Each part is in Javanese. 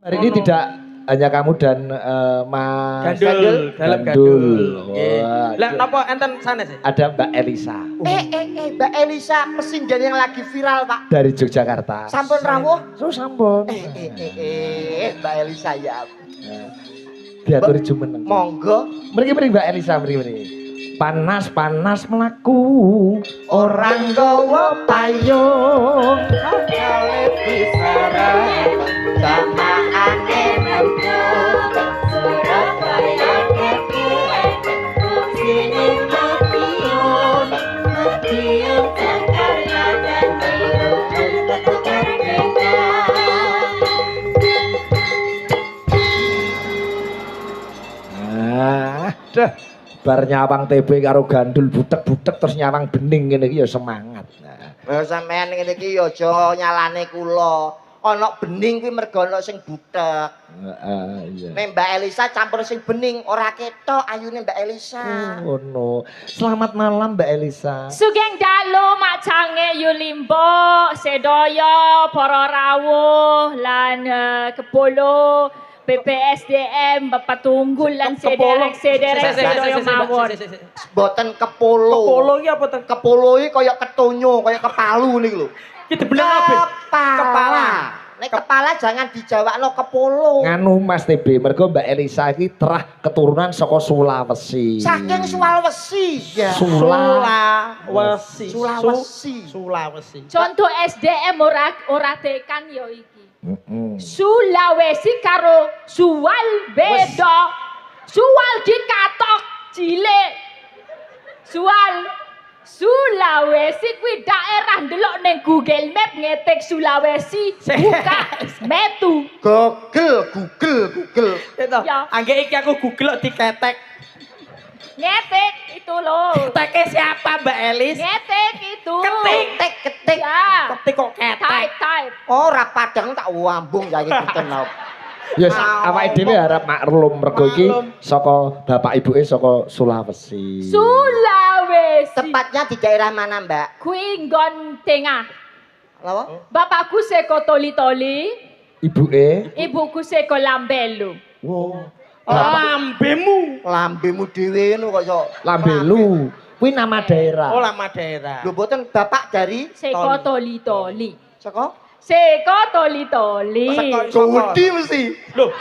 Hari ini tidak hanya kamu dan Mas Gandul, dalam Gandul. Wah. Lah napa enten sanes? Ada Mbak Elisa. Mbak Elisa pesinjan yang lagi viral, Pak. Dari Yogyakarta. Sampun rawuh? Sampun. Mbak Elisa ya. Diatur jumeneng. Monggo. Mriki Mbak Elisa mriki. Panas-panas melaku orang gawa payung Kale bisara sama ane mengko Surabaya sini matiun matiun Jakarta dan Dah bar nyawang TB karo Gandul butek-butek terus nyawang bening ngene iki ya semangat. Nah, sampean ngene iki ya aja nyalane kula. Ana bening kuwi mergo ana sing butek. Iya. Nek Mbak Elisa campur sing bening ora ketok ayune Mbak Elisa. Oh no. Selamat malam Mbak Elisa. Sugeng dalu macange Yulimbo, sedaya para rawuh lan kepolo BPSDM Bapak Tunggul lan sederek sedaya mawon. Boten kepolo. Kepolo iki apa ten? Kepolo iki kaya ketonyo, kaya kepalu niku lho. Iki dibener kabeh. Kepala. Nek kepala jangan dijawakno kepolo. Nganu Mas TB mergo Mbak Elisa iki terah keturunan saka Sulawesi. Saking Sulawesi. Ya. Sulawesi. Sulawesi. Contoh SDM ora tekan ya iki. Sulawesi karo Suwal beda. Suwal dikatok cilik. Sulawesi kuwi daerah ndelok ning Google Map ngetik Sulawesi buka metu. Google. Itu. Ya. Angge iki aku Google diketek. Ngetik itu loh. Teke siapa Mbak Elis? Ngetik itu. Ketik. Ya. Ketik kok ketek. Type. Ora padang tak wambung ya iki kenal. Ya awake dhewe harap maklum mergo iki saka bapak ibuke saka Sulawesi. Sulawesi. Tepatnya di daerah mana, Mbak? Kuwi nggon tengah. Lapa? Bapakku seko Toli-Toli, Ibuke? ibuku seko Lambelu. Wow. Lambemu. Lambemu dhewe ngono kaya Lambelu. Kuwi nama daerah. Oh, lama daerah. Lho boten bapak dari Seko Toli-Toli. saka Seko Toli-Toli. Gudi mesti. Loh.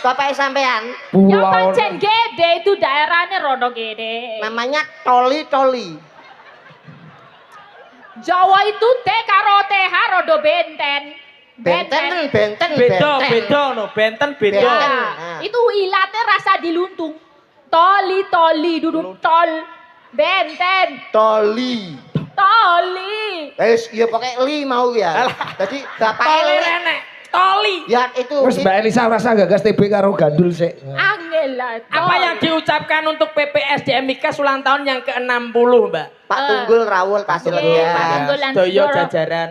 Bapak sampean Ya Pulau. pancen gede itu daerahnya rodo gede. namanya Toli. Jawa itu T karo TH rodo benten. Benten. Beda no, benten beda. Ya, Nah. itu ilatnya rasa diluntung. Toli-toli duduk tol. Benten. Toli. Wis ya pokoke li mau ya. Jadi bapak Toli renek. Toli. ya itu Wes Mbak Elisa rasa gagas TB karo Gandul sik. Angel lah. Apa yang diucapkan untuk PPSDM Mikas ulang tahun yang ke-60, Mbak? Pak Tunggul rawuh pasti Pak lega. Tunggul lan Sedaya sedaya. jajaran.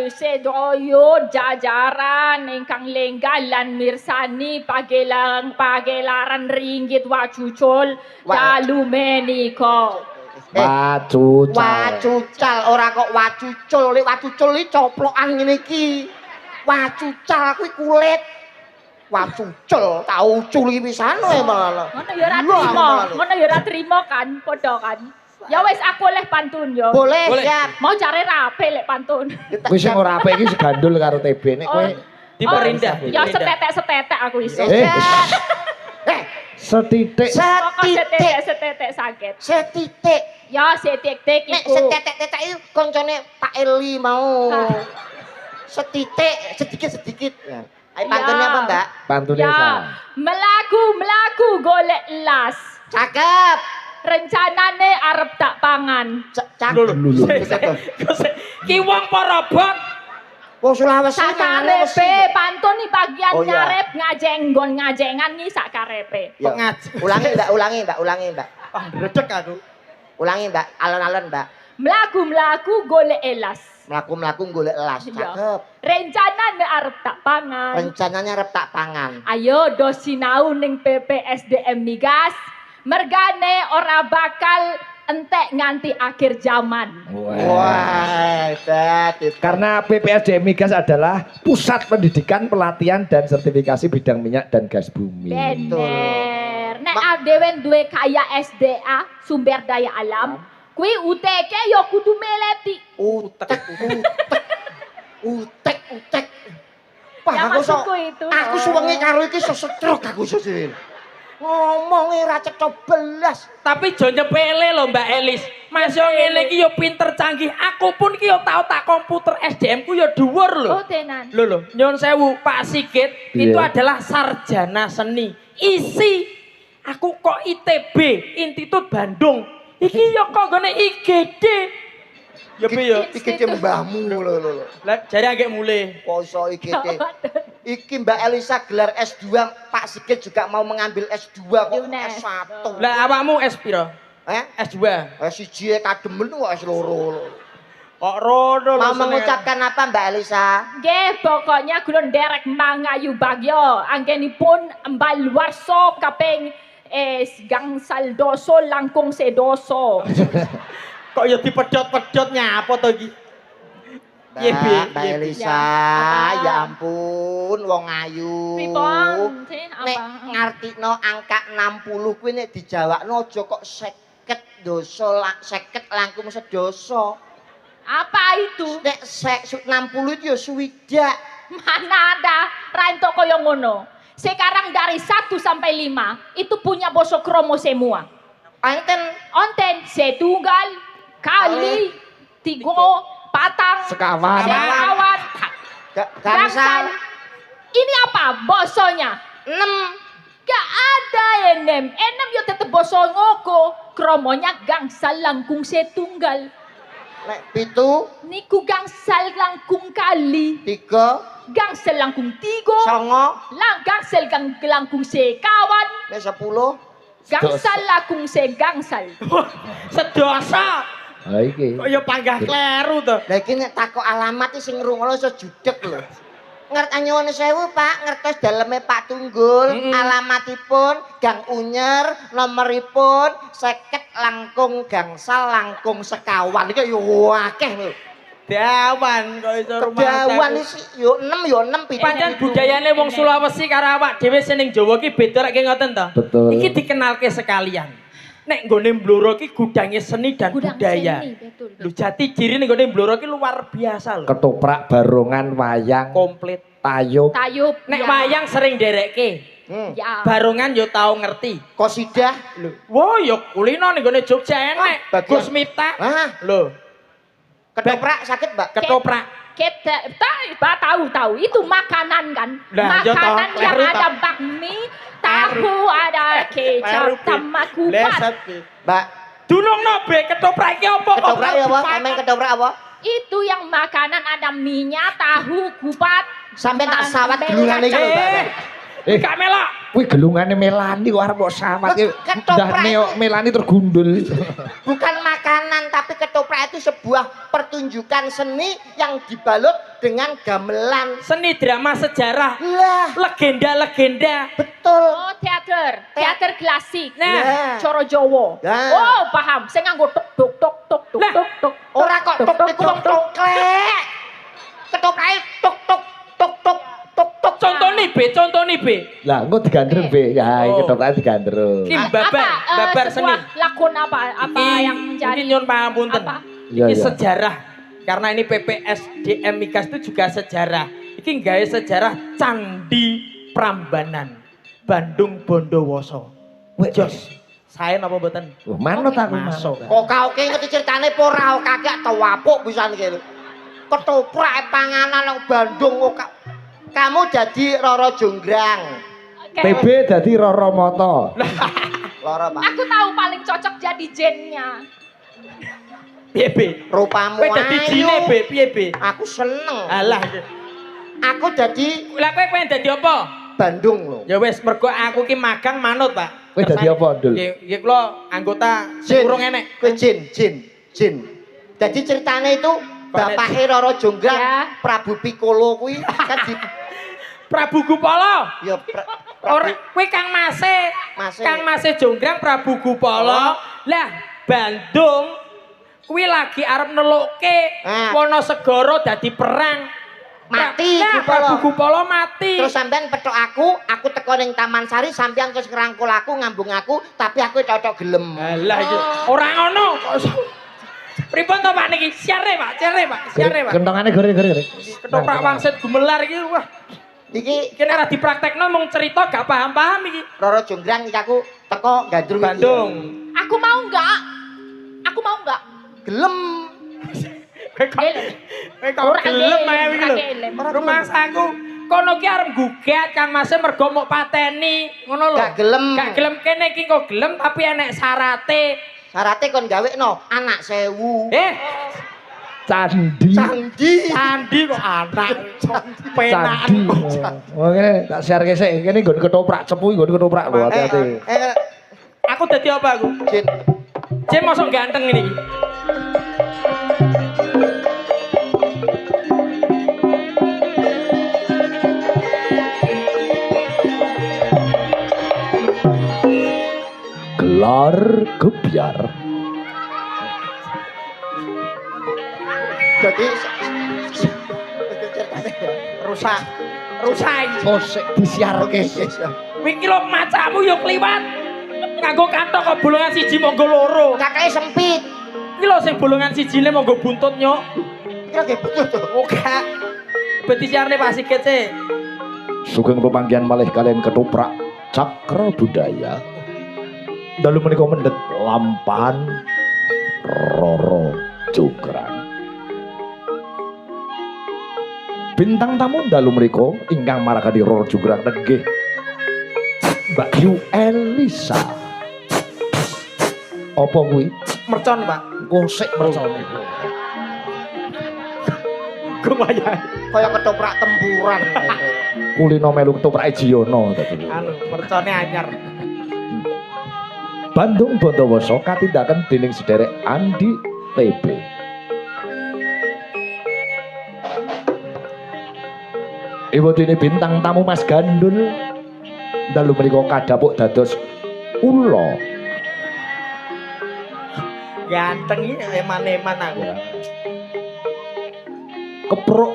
Sedoyo jajaran ingkang lenggal lan mirsani pagelaran ringgit wacucul dalu menika. Wacucal ora kok wacucul, lek wacucul iki coplokan ngene iki. Wacucal kuwi kulit. Wacucul, tau ucul iki pisan wae malah. Ngono ya ora trimo kan, padha kan. Ya wis aku oleh pantun yo. Boleh, Boleh. siap. Mau cari rape lek pantun. Kuwi sing ora apik iki Gandul karo TB nek kowe Diperindah. Ya setetek aku iso. setitik Pokok setetek sakit. Setitik. Ya setitik Nek iku. setetek-tetek iki koncone Pak Eli mau. Ah. Setitik, sedikit. Ya. Ayo Ya. pantunnya apa, Mbak? pantune Ya, sa. melaku golek las. Cakep. Rencanane arep tak pangan. Cakep. Ki wong parabot. Wong Sulawesi Sakarepe pantun nih bagian Oh, iya. nyarep ngajenggon ngajengan nih sakarepe. Ya. Pengaji. Ulangi, Mbak. Wah, redek aku. Ulangi, Mbak. Alon-alon, Mbak. Melaku golek elas. Melaku golek elas. Iya. Cakep. Rencanane arep tak pangan. Rencananya arep tak pangan. Ayo do sinau ning PPSDM migas. Mergane ora bakal entek nganti akhir zaman. Wah, hebat. Karena PPSDM Migas adalah pusat pendidikan, pelatihan dan sertifikasi bidang minyak dan gas bumi. Bener. Nek adewe duwe kaya SDA, sumber daya alam, kuwi UTK yo kudu meleti. Utek. Ya, Wah, maksudku itu. Aku suwengi karo iki setruk aku sesir. Ngomongi ra cetha belas. Tapi jo nyepele lho Mbak Elis. Mas yo ngene iki yo pinter canggih. Aku pun ki yo tau tak komputer SDM ku yo dhuwur lho. Oh tenan. Lho, nyuwun sewu Pak Sigit, Iya. itu adalah sarjana seni. Isi aku kok ITB, Institut Bandung. Iki yo kok gone IGD. Ya piye yo? Iki mbahmu lho. Lah jare anggek mulai. Poso iki. Iki Mbak Elisa gelar S2, Pak Sigit juga mau mengambil S2 kok Yunes. S1. Lah awakmu S piro? S2. S1 kademen kok S2. Kok rono lho. Mau mengucapkan apa Mbak Elisa? Nggih, pokoknya kula nderek mangayu bagyo. Anggenipun embal warso kaping gangsal doso langkung sedoso. Kok ya dipedhot-pedhot nyapa to iki? Mbak Elisa, Ya, ya ampun wong ayu. Pripun? Nek ngartikno angka 60 kuwi nek dijawabno aja kok 50 dosa 50 langkung sedoso. Apa itu? Nek 60 itu ya swidak. Mana ada Rainto koyo ngono. Sekarang dari 1 sampai 5 itu punya bosok kromo semua. Onten setunggal, kali, tigo, patang, Sekawan. sekawan, gangsal. Ini apa bosonya? 6. Gak ada enem. Enem yo tetep boso ngoko. Kromonya gangsal langkung setunggal. Nek 7, Niku gangsal langkung kali. 3, Gangsal langkung tigo. 9, Gangsal langkung sekawan. nek 10. Gangsal langkung segangsal. Sedosa. Lah iki. Kok ya panggah kleru to. Lah iki nek takok alamat iki sing ngrungokno iso judeg lho. Ngerti nyuwun sewu Pak, ngertos daleme Pak Tunggul, alamatipun Gang Unyer, nomoripun 50 langkung gangsal langkung sekawan. Iki yo akeh lho. Dawan kok iso rumah. Kedawan iki yo 6 pitu. Pancen budayane wong Sulawesi karo awak dhewe sing ning Jawa ki beda rek ngoten to. Betul. Iki dikenalke sekalian. Nek nggone Blora ki gudange seni dan Gudang budaya. seni, betul. Lho jati diri ning nggone Blora ki luar biasa lho. Ketoprak, barongan, wayang, Komplit. tayub. Tayub. Nek ya. wayang sering nderekke. Ya. Barongan yo tau ngerti. Kosidah. Lho, wah yo kulino ning nggone Jogja enek. bagian- Gus Miftah. Ah, Lho, ketoprak sakit, Mbak. ketoprak. Kita tahu itu makanan kan. Nah, yo Makanan toh, yang kleru ada toh. bakmi, tahu, ada kecap, sama kupat. Mbak, Dunungno be ketoprak iki apa? ketoprak ya apa? Emang ketoprak apa? Itu yang makanan ada minyak, tahu, kupat. Sampai tak sama sawat sambel gelungan iki lho, kacang. Mbak. Gak melok. Kuwi gelungane Melani kok arep sawat iki. Ketoprak Ndah neo Melani tergundul. Bukan makanan, tapi ketoprak itu sebuah pertunjukan seni yang dibalut dengan gamelan. Seni drama sejarah. Lah, Legenda-legenda. betul. Oh, teater klasik. Nah, Coro Jowo. Nah. Oh, paham. Saya nganggo tok tok tok tok tok Lah. tok tok. Ora kok tok iku wong tongklek. Ketoprak tok tok tok tok tok tok. contohnya B. Lah engko digandrung be. Ya iki Oh. ketoprak digandrung. Kim babar seni. Sebuah lakon apa yang menjadi Mungkin nyuwun pangapunten. apa? Iya, Ini iya. sejarah. Karena ini PPSDM Migas itu juga sejarah. Iki nggawe sejarah Candi Prambanan. Bandung Bondowoso. Wek, Jos. Saya napa mboten? Oh, manut aku Masuk. manut. Kok kauke ngerti ceritane apa ora kagak tewapuk pisan iki lho. Ketoprak panganan nang Bandung kok kamu jadi Roro Jonggrang. Oke. TB dadi Roro Moto. Loro, Pak. Aku tahu paling cocok jadi jennya. Piye, B? Rupamu Kowe dadi jine, B, ayu. piye, B? Aku seneng. Alah. Aku jadi Lah kowe pengen dadi apa? Bandung lho. Ya wis mergo aku ki magang manut, Pak. Kowe dadi apa, Dul? Nggih kula anggota sing urung enek. Kowe jin. Jadi ceritanya itu bapake Roro Jonggrang, Ya. Prabu Piccolo kuwi kan di Prabu Gupala. ya Ora kowe Kang Mase. Mase. Kang Mase Jonggrang Prabu Gupala. Lah Bandung kuwi lagi arep nelukke Wonosegoro dadi perang. Mati Prabu Gupala mati. Terus sampean petok aku teko ning Taman Sari sampean terus ngerangkul aku, ngambung aku, tapi aku cocok gelem. Alah iki ora ngono. Pripun to Pak niki? Siare Pak. Kentongane gore-gore. Ketoprak wangsit gumelar iki wah. Iki Iki nek ora dipraktekno mung cerita gak paham-paham iki. Roro Jonggrang iki aku teko Gandrung Bandung. Aku mau enggak? Gelem. Kowe kok gelem ae iki lho. Rumahsaku kono ki arep gugat Kang Mas mergo mok pateni, ngono lho. Gak gelem. Gak gelem kene iki kok gelem tapi enek syarate. Syarate kon gawekno anak 1000. Candi. Candi kok anak. Penakan. Oke, tak share sik. Kene nggon ketoprak cepu nggon ketoprak lho, hati-hati. Aku dadi apa aku? Jin. Jin mosok ganteng ngene iki. Gelar gebyar. Jadi Rusak iki. Oh, sik disiarke. Kuwi iki lho macamu yo kliwat. Nganggo kathok kok bolongan siji monggo loro. kakake sempit. Iki lho sing bolongan sijine monggo buntut nyok. Kira ge betul to. Oke. Beti siarne Pak Sikit sih. Sugeng pemanggihan malih kalian ketoprak Cakra Budaya. Dalu menika mendhet lampan Roro Jonggrang. Bintang tamu dalu menika ingkang marakani Roro Jonggrang nenggih Mbak Yu Elisa. Apa kuwi? Mercon, Pak. Gosek mercon. Lumayan. Kaya ketoprak tempuran. Kulino melu ketoprak Jiyono. Anu, mercone anyar. Bandung Bondowoso katindakan dening sederek Andi TB. Ibu ini bintang tamu Mas Gandul. Dalu menika kadhapuk dados ula. Ganteng iki eman-eman aku. Kepruk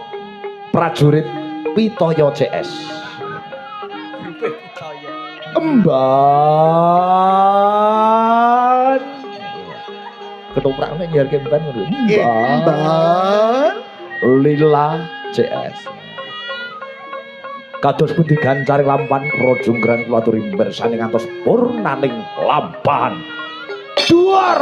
prajurit Pitoyo CS. Emban. Ketoprakne nyiarke emban ngono. Emban. Lila CS. Kados pundi gancaring lampan Roro Jonggrang kula aturi mirsani ngantos purnaning lampan. Duar.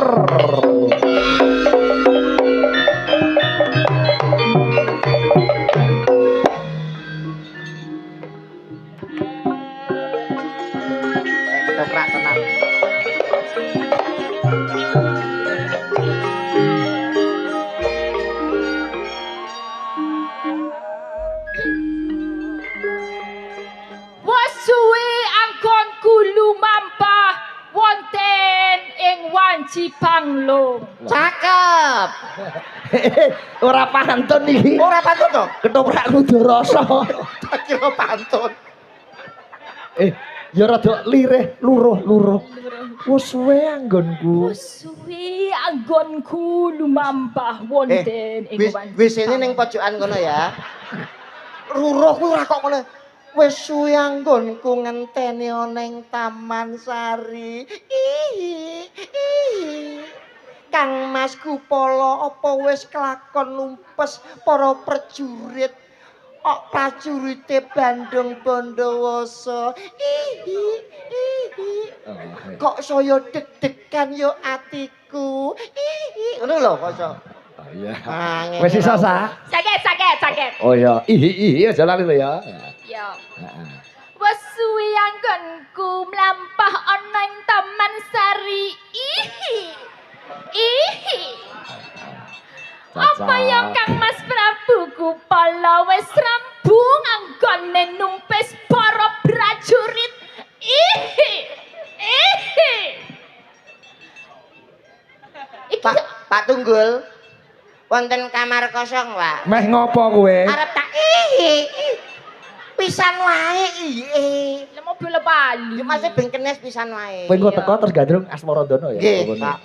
Ketoprak tenan. Wes suwe anggonku lumampah wonten ing wanci Panglung. Cakep. Ora pantun iki. Ora pantun to? Ketoprak kudu rasa. Tak kira pantun. Ya rada lirih luruh. Wes suwe anggonku. Wes suwe anggonku lumampah wonten ing wanci. WC-ne ning pojokan kono ya. Ruruh kuwi ora kok ngono. Wis suwe anggonku ngenteni ana ing Taman Sari. Kang Mas Gupala apa wis kelakon numpes para prajurit? Prajurite Bandung Bondowoso. Kok saya deg-degan yo atiku. Ngono lho kok. Iya. Ah, Wis iso sa? Sakit. Oh iya, ihi aja lali lho ya. Yo. Wes suwe anggonku mlampah ana ing Taman Sari. Apa ya Kang Mas Prabu Gupala wis rambung anggone numpes para prajurit. Iki Pak Tunggul. Wonten kamar kosong, Pak. Meh ngopo kowe? Arep tak pisan wae lha mobil bali. Ya masih ben kenes pisan wae. Kowe engko teko terus gandrung Asmarandono ya. Nggih, Ngono. Pak.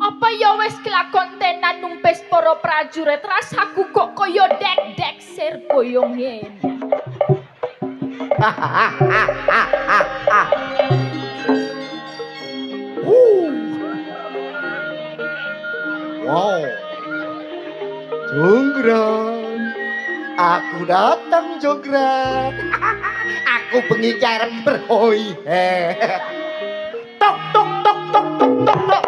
Apa ya wis kelakon tenan numpes para prajurit rasaku kok kaya dek-dek sir boyong ngene. Wow. Jonggrang. Aku datang Jonggrang. Aku bengi arep berhoi. Tok tok tok tok tok tok tok.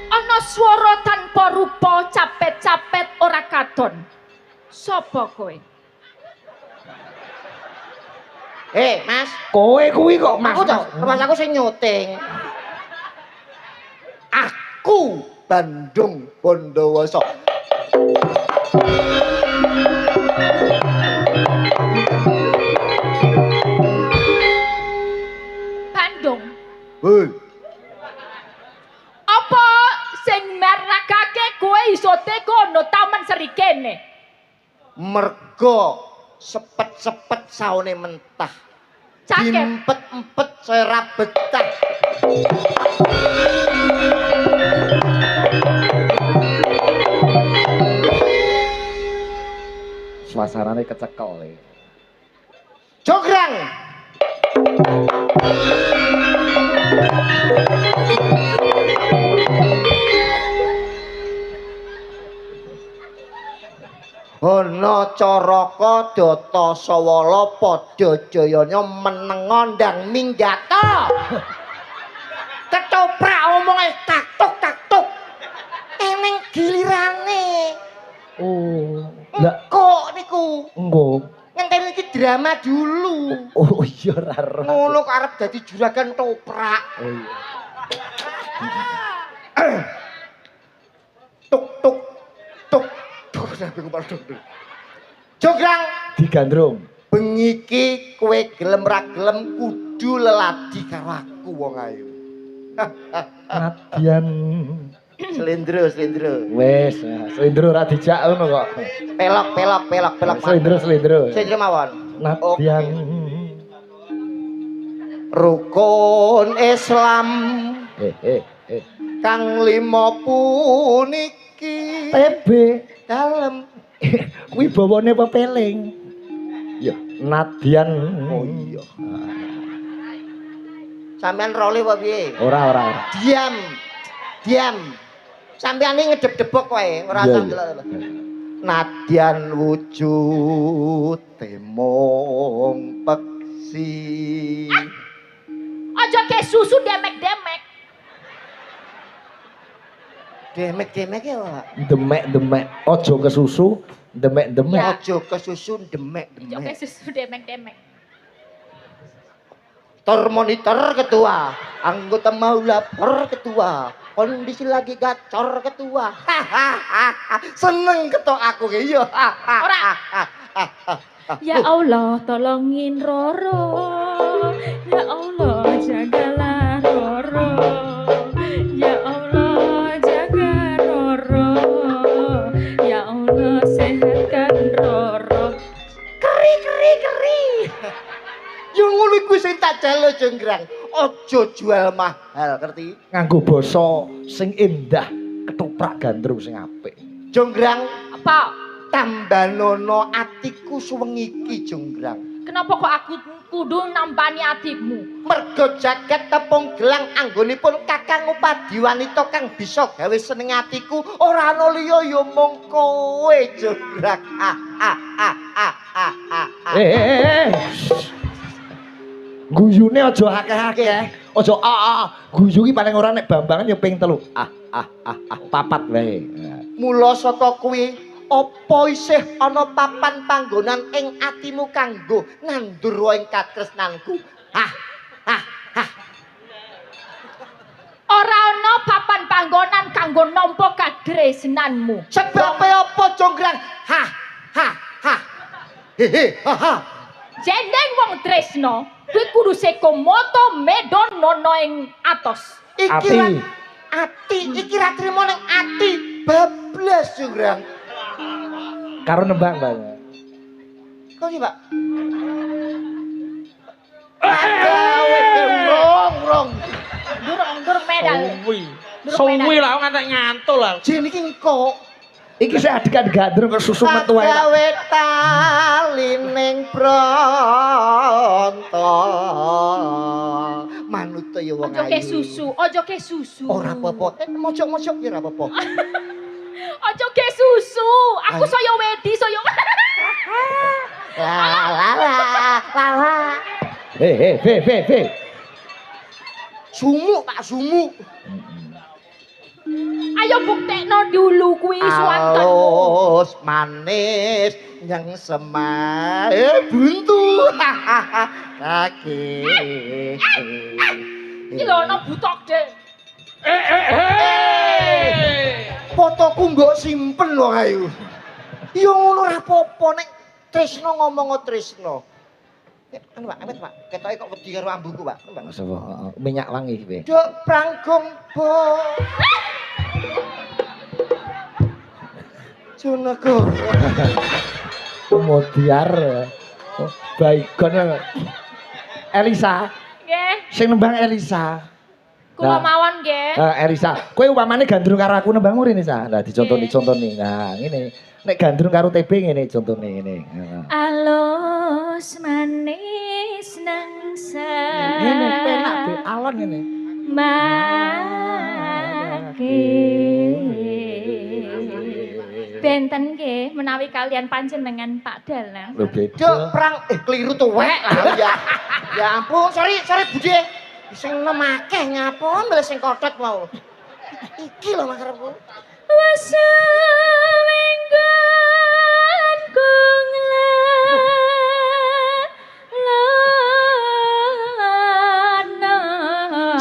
Ana swara tanpa rupa capet-capet ora katon. Sopo kowe? Mas, Kowe kuwi kok Mas. aku to, rumah aku sing nyuting. Aku Bandung Bondowoso. Bandung. Hei, Apa sing merakake kowe iso teko no taman seri kene? mergo sepet-sepet saune mentah. Cakep. Diempet-empet saya ra betah. Suasanane kecekel. Jograng. Ana Caraka Data Sawala padha jayanya meneng ndang minggata. Ketoprak omonge taktuk-taktuk. Eneng gilirane. Oh, lah Kok niku engko. ngenteni iki drama dulu. Oh iya rara. Ngono kok arep dadi juragan toprak. Oh iya. Tuk tuk tuk tuk sampe kepala. Jograng Digandrung. bengi iki kowe gelem ra gelem kudu leladi karo aku wong ayu. Nadyan. Slendro slendro. Wes, slendro ra dijak ngono kok. Pelok pelok pelok pelok. Slendro. Slendro mawon. Nadyan. Rukun Islam Eh. kang lima puniki TB. dalem. Kuwi bawane pepeling. Ya, Nadyan. Oh iya. Sampean role apa piye? Ora. Diam. Sampeyan iki ngedep-debok wae, ora Iya, usah delok. Nadyan wujud temong peksi. Aja ke susu demek-demek. Demek-demek ya, Pak. Demek. Ojo kesusu, demek. Ya. Aja kesusun Aja ke demek-demek. susu demek-demek. Tor monitor ketua, anggota maula per ketua, kondisi lagi gacor ketua. Seneng ketok aku ki yo. Ora. Ya Allah, tolongin Roro. Ya Allah, jagalah Roro. Ya Allah, jaga Roro. Ya Allah, sehatkan Roro. Keri. Yo ngono iku sing tak jalo Jonggrang. Aja jual mahal, ngerti? Nganggo basa sing indah, ketoprak gandrung sing apik. Jonggrang Apa? tambanono atiku suwengi iki Jonggrang. Kenapa kok aku kudu nambani adikmu? Mergo jaket tepung gelang anggonipun Kakang Upadi wanita kang bisa gawe seneng atiku ora ana liya ya mung kowe Jonggrang. Eh. Guyune aja akeh-akeh. Aja guyu ki paling ora nek bambangan ya ping 3. Papat wae. Mula saka kuwi apa isih ana papan panggonan ing atimu kanggo nandur ing katresnanku? Ora ana papan panggonan kanggo nampa kadresnanmu. Sebabe apa Jonggrang? Hehe, Jendeng wong tresno, kuwi kudu seko moto medon nono ing atos. Iki ati, iki ra trimo ning ati. Bablas Jonggrang. Karo nembang, Bang. Kok iki, Pak? Gawe rong. Durung medal. Suwi lah ngantek ngantul lah. Jen iki engko Iki saya adik-adik gandrung ke susu metu ae. gawe talining bronto. Manut ya wong Ojo ke ayu. susu. Ora apa-apa. Mojok-mojok ya ora apa-apa. Ojo ke susu. Aku saya wedi, saya. La. Fe. Sumu Pak Sumu. Ayo buktekno dulu kuwi suwanten. Alus manis yang semae buntu. Kaki. Iki lho ono butok, Dek. Fotoku mbok simpen lho ayu. Ya ngono ora apa-apa nek tresno ngomong tresno. Anu Pak, amit Pak. Ketoke kok wedi karo ambuku, Pak. Pak. Sapa? Minyak wangi kowe. Duk prangkung bo. Junegoro. Kemudian Baikon Elisa. Nggih, Sing nembang Elisa. kula mawon nggih. Elisa, kowe upamane gandrung karo aku nembang ngene Sa. Lah dicontoni. Nah, ngene. Nek gandrung karo TB ngene contone ngene. Alus manis nang Ngene penak be alon ngene. Benten nggih menawi kalian panjenengan Pak Dalang. Lho beda. Duk prang keliru tuwek lah ya. Ya ampun, sorry Budhe. Sing nem akeh ngapun milih sing kothot mau. Iki lho makarepku. Wasa menggon kunglana.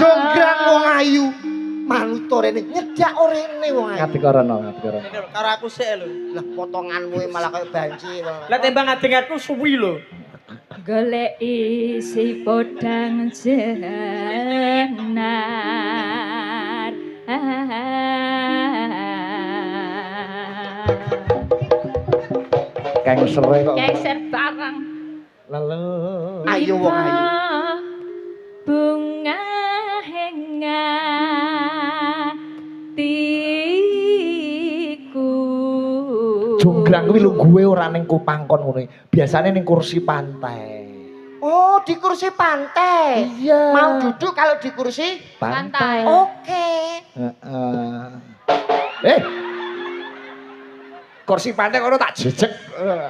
Jonggrang wong ayu. Manut rene nyedak orene wong ayu. Ngadekorono. Karo aku sik lho. Lah potonganmu malah kaya banci. Lah tembang adengatku suwi lho. Golek isi podang jenar. Kang sere kok. Geser barang. Lalu. Ayo wong ayu. Bunga hengatiku. Jonggrang kuwi lho gue ora ning kupangkon ngono. Biasane ning kursi pantai. Oh, di kursi pantai. Iya. Mau duduk kalau di kursi Pantai. Oke. Kursi pantai kono tak jejeg.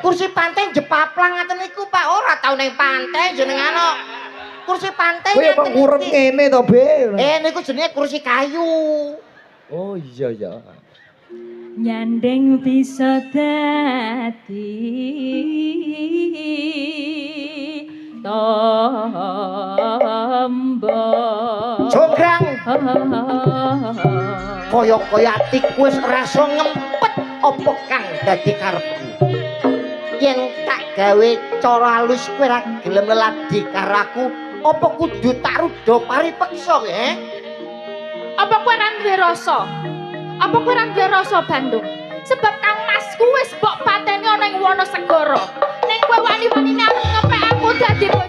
Kursi pantai jepaplang ngaten niku Pak, ora tau ning pantai jenengan kok. Kursi pantai Kowe apa ngurep ngene to, Be? niku jenenge kursi kayu. Oh iya. Nyandeng bisa dadi tombo. Jonggrang kaya tikus rasa ngempet apa kang dadi karepku. Yen tak gawe cara halus kowe ora gelem leladi karo aku, apa kudu tak rudo paripeksa nggih? Apa kowe ora duwe rasa? Apa kowe ora duwe rasa Bandung? Sebab Kang Masku wis mbok pateni ana ing Wonosegoro. Ning kowe wani-wanine arep ngepek aku dadi